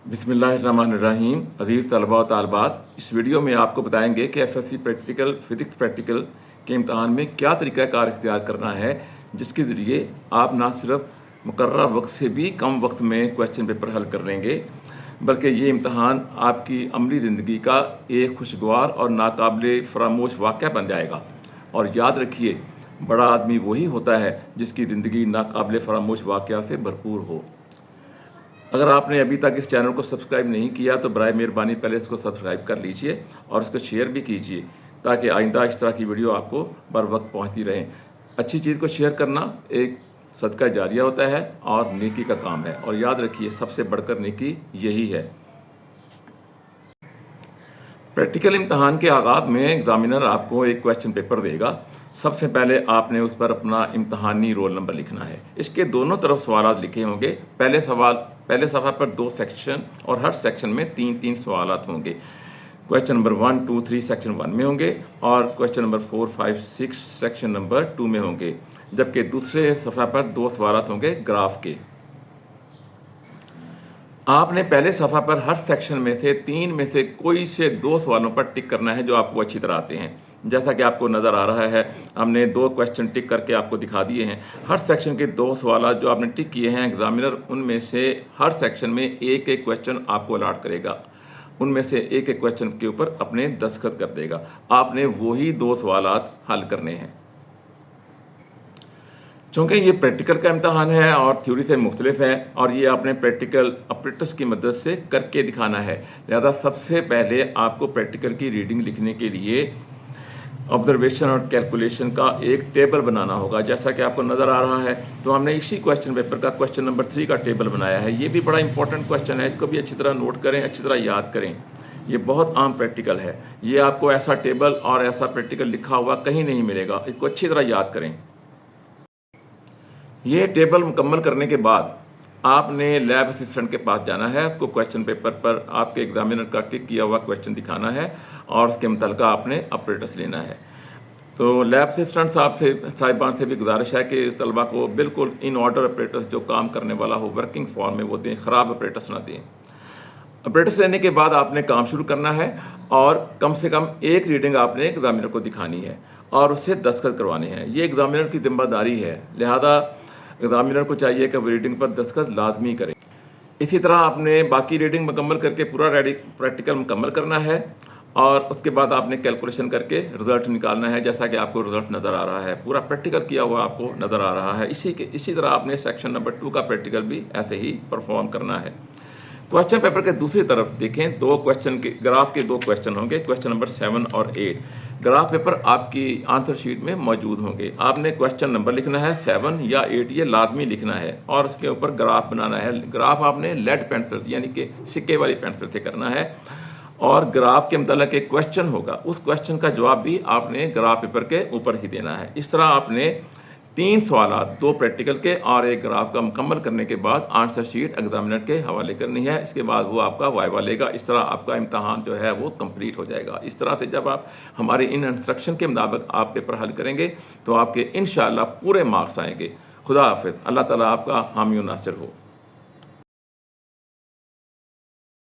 बिस्मिल्लाहिर्रहमानिर्रहीम। अज़ीज़ तलबा व तालबात, इस वीडियो में आपको बताएंगे कि एफएससी प्रैक्टिकल फिज़िक्स प्रैक्टिकल के इम्तहान में क्या तरीक़ाकार इख्तियार करना है, जिसके ज़रिए आप ना सिर्फ मुकर्रर वक्त से भी कम वक्त में क्वेश्चन पेपर हल कर लेंगे, बल्कि ये इम्तहान आपकी अमली ज़िंदगी का एक खुशगवार और नाकाबिल फरामोश वाक़या बन जाएगा। और याद रखिए, बड़ा आदमी वही होता है जिसकी ज़िंदगी नाकाबिल फरामोश वाक़या से भरपूर हो। अगर आपने अभी तक इस चैनल को सब्सक्राइब नहीं किया तो बराए मेहरबानी पहले इसको सब्सक्राइब कर लीजिए और इसको शेयर भी कीजिए, ताकि आइंदा इस तरह की वीडियो आपको बर वक्त पहुँचती रहें। अच्छी चीज़ को शेयर करना एक सदका जारिया होता है और नेकी का काम है, और याद रखिए सबसे बढ़कर नेकी यही है। प्रैक्टिकल इम्तहान के आगाज़ में एग्जामिनर आपको एक क्वेश्चन पेपर देगा। सबसे पहले आपने उस पर अपना इम्तहानी रोल नंबर लिखना है। इसके दोनों तरफ सवाल लिखे होंगे। पहले सफ़ा पर 2 सेक्शन और हर सेक्शन में 3-3 सवाल होंगे। क्वेश्चन नंबर 1, 2, 3 सेक्शन 1 में होंगे और क्वेश्चन नंबर 4, 5, 6 सेक्शन नंबर 2 में होंगे, जबकि दूसरे सफ़ा पर 2 सवाल होंगे ग्राफ के। आपने पहले सफ़ा पर हर सेक्शन में से 3 में से कोई से 2 सवालों पर टिक करना है जो आपको अच्छी तरह आते हैं। जैसा कि आपको नज़र आ रहा है, हमने 2 क्वेश्चन टिक करके आपको दिखा दिए हैं। हर सेक्शन के 2 सवाल जो आपने टिक किए हैं, एग्जामिनर उनमें से हर सेक्शन में एक क्वेश्चन आपको अलॉट करेगा। उनमें से एक क्वेश्चन के ऊपर अपने दस्तखत कर देगा। आपने वही 2 सवाल हल करने हैं। चूँकि ये प्रैक्टिकल का इम्तहान है और थ्योरी से मुख्तलिफ है, और ये आपने प्रैक्टिकल ऑपरेटर्स की मदद से करके दिखाना है, लिहाजा सबसे पहले आपको प्रैक्टिकल की रीडिंग लिखने के लिए ऑब्जर्वेशन और कैलकुलेशन का एक टेबल बनाना होगा, जैसा कि आपको नज़र आ रहा है। तो हमने इसी क्वेश्चन पेपर का क्वेश्चन नंबर 3 का टेबल बनाया है। ये भी बड़ा इंपॉर्टेंट क्वेश्चन है, इसको भी अच्छी तरह नोट करें, अच्छी तरह याद करें। ये बहुत आम प्रैक्टिकल है। ये आपको ऐसा टेबल और ऐसा प्रैक्टिकल लिखा हुआ कहीं नहीं मिलेगा, इसको अच्छी तरह याद करें। ये टेबल मुकम्मल करने के बाद आपने लैब असिस्टेंट के पास जाना है। आपको क्वेश्चन पेपर पर आपके एग्जामिनर का टिक किया हुआ क्वेश्चन दिखाना है और उसके मुतल्लिक़ आपने ऑपरेटर्स लेना है। तो लैब असिस्टेंट साहिबान से भी गुजारिश है कि तलबा को बिल्कुल इन ऑर्डर ऑपरेटर्स जो काम करने वाला हो वर्किंग फॉर्म में वो दें, ख़राब ऑपरेटर्स ना दें। ऑपरेटर्स लेने के बाद आपने काम शुरू करना है और कम से कम एक रीडिंग आपने एग्जामिनर को दिखानी है और उससे दस्तखत करवाने हैं। ये एग्जामिनर की जिम्मेदारी है, लिहाजा एग्जामिनर को चाहिए कि वो रीडिंग पर दस्तखत लाजमी करें। इसी तरह आपने बाकी रीडिंग मुकम्मल करके पूरा प्रैक्टिकल मुकम्मल करना है और उसके बाद आपने कैलकुलेशन करके रिज़ल्ट निकालना है, जैसा कि आपको रिज़ल्ट नज़र आ रहा है। पूरा प्रैक्टिकल किया हुआ आपको नज़र आ रहा है। इसी तरह आपने सेक्शन नंबर 2 का प्रैक्टिकल भी ऐसे ही परफॉर्म करना है। क्वेश्चन पेपर के दूसरी तरफ देखें, 2 क्वेश्चन के ग्राफ के 2 क्वेश्चन होंगे, क्वेश्चन नंबर 7 और 8। ग्राफ पेपर आपकी आंसर शीट में मौजूद होंगे। आपने क्वेश्चन नंबर लिखना है 7 या 8, ये लाजमी लिखना है, और उसके ऊपर ग्राफ बनाना है। ग्राफ आपने लेड पेंसिल यानी कि सिक्के वाली पेंसिल से करना है, और ग्राफ के मतलब एक क्वेश्चन होगा, उस क्वेश्चन का जवाब भी आपने ग्राफ पेपर के ऊपर ही देना है। इस तरह आपने 3 सवाल, 2 प्रैक्टिकल के और 1 ग्राफ का मुकम्मल करने के बाद आंसर शीट एग्जामिनर के हवाले करनी है। इसके बाद वो आपका वाइवा लेगा। इस तरह आपका इम्तहान जो है वो कंप्लीट हो जाएगा। इस तरह से जब आप हमारे इन इंस्ट्रक्शन के मुताबिक आप पेपर हल करेंगे तो आपके इंशाअल्लाह पूरे मार्क्स आएंगे। खुदा हाफिज़। अल्लाह ताला आपका हामी और नासिर हो।